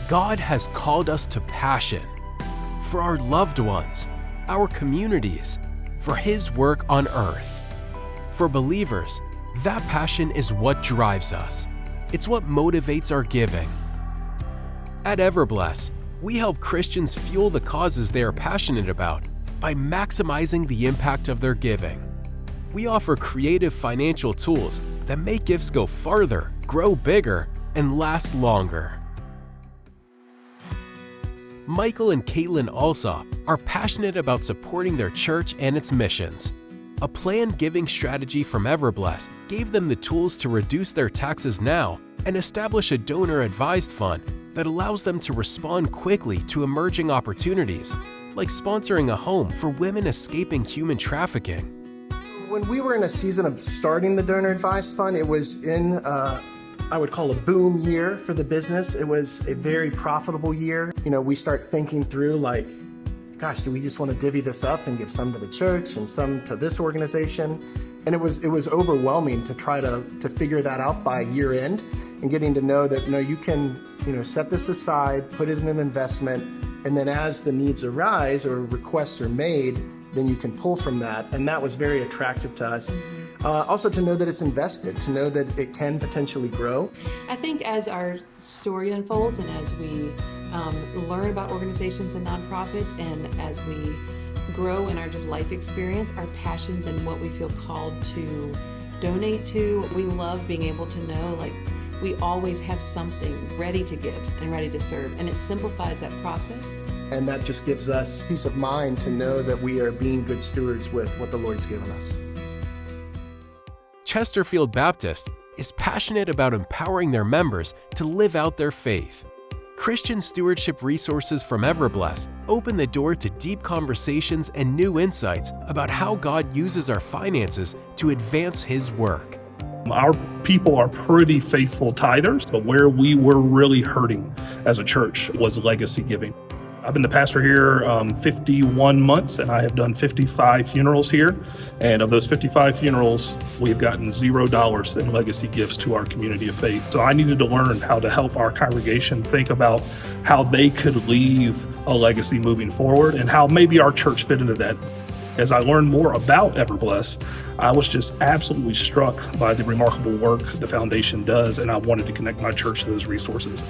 God has called us to passion for our loved ones, our communities, for His work on earth. For believers, that passion is what drives us. It's what motivates our giving. At EverBless, we help Christians fuel the causes they are passionate about by maximizing the impact of their giving. We offer creative financial tools that make gifts go farther, grow bigger, and last longer. Michael and Caitlin Alsop are passionate about supporting their church and its missions. A planned giving strategy from EverBless gave them the tools to reduce their taxes now and establish a donor-advised fund that allows them to respond quickly to emerging opportunities, like sponsoring a home for women escaping human trafficking. When we were in a season of starting the Donor Advised Fund, it was in, I would call a boom year for the business. It was a very profitable year. We start thinking through like, gosh, do we just want to divvy this up and give some to the church and some to this organization? And it was overwhelming to try to figure that out by year end and getting to know that, you can, set this aside, put it in an investment, and then as the needs arise or requests are made, then you can pull from that. And that was very attractive to us. Also to know that it's invested, to know that it can potentially grow. I think as our story unfolds and as we learn about organizations and nonprofits and as we grow in our just life experience, our passions and what we feel called to donate to, we love being able to know like we always have something ready to give and ready to serve, and it simplifies that process. And that just gives us peace of mind to know that we are being good stewards with what the Lord's given us. Chesterfield Baptist is passionate about empowering their members to live out their faith. Christian stewardship resources from EverBless open the door to deep conversations and new insights about how God uses our finances to advance His work. Our people are pretty faithful tithers, but where we were really hurting as a church was legacy giving. I've been the pastor here 51 months, and I have done 55 funerals here. And of those 55 funerals, we've gotten $0 in legacy gifts to our community of faith. So I needed to learn how to help our congregation think about how they could leave a legacy moving forward and how maybe our church fit into that. As I learned more about EverBless, I was just absolutely struck by the remarkable work the foundation does, and I wanted to connect my church to those resources.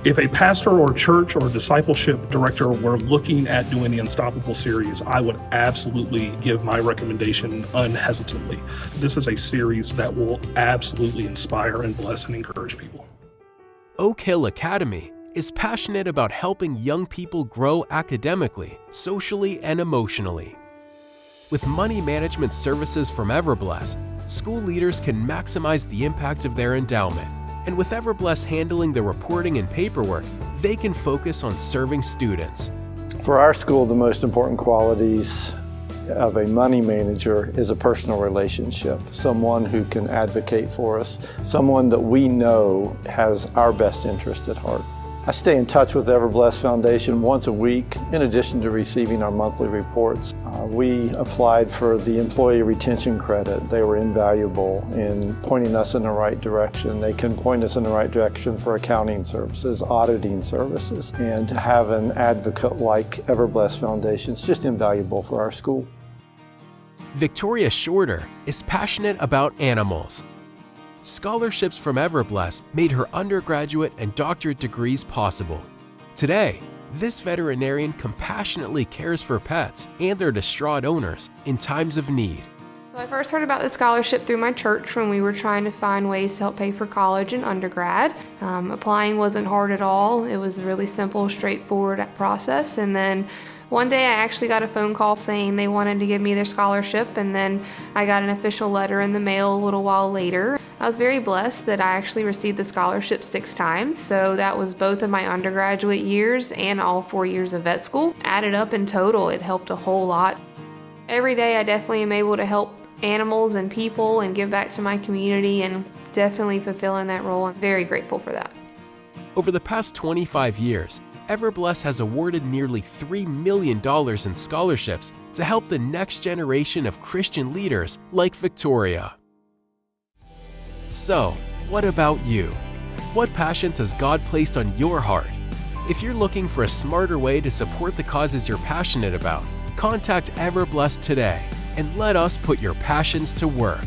If a pastor or church or discipleship director were looking at doing the Unstoppable series, I would absolutely give my recommendation unhesitantly. This is a series that will absolutely inspire and bless and encourage people. Oak Hill Academy is passionate about helping young people grow academically, socially, and emotionally. With money management services from EverBless, school leaders can maximize the impact of their endowment. And with EverBless handling the reporting and paperwork, they can focus on serving students. For our school, the most important qualities of a money manager is a personal relationship, someone who can advocate for us, someone that we know has our best interest at heart. I stay in touch with EverBless Foundation once a week, in addition to receiving our monthly reports. We applied for the employee retention credit. They were invaluable in pointing us in the right direction. They can point us in the right direction for accounting services, auditing services, and to have an advocate like EverBless Foundation is just invaluable for our school. Victoria Shorter is passionate about animals. Scholarships from EverBless made her undergraduate and doctorate degrees possible. Today, this veterinarian compassionately cares for pets and their distraught owners in times of need. So I first heard about the scholarship through my church when we were trying to find ways to help pay for college and undergrad. Applying wasn't hard at all. It was a really simple, straightforward process. And then one day I actually got a phone call saying they wanted to give me their scholarship, and then I got an official letter in the mail a little while later. I was very blessed that I actually received the scholarship 6 times, so that was both of my undergraduate years and all 4 years of vet school. Added up in total, it helped a whole lot. Every day I definitely am able to help animals and people and give back to my community, and definitely fulfilling that role. I'm very grateful for that. Over the past 25 years, EverBless has awarded nearly $3 million in scholarships to help the next generation of Christian leaders like Victoria. So, what about you? What passions has God placed on your heart? If you're looking for a smarter way to support the causes you're passionate about, contact EverBless today and let us put your passions to work.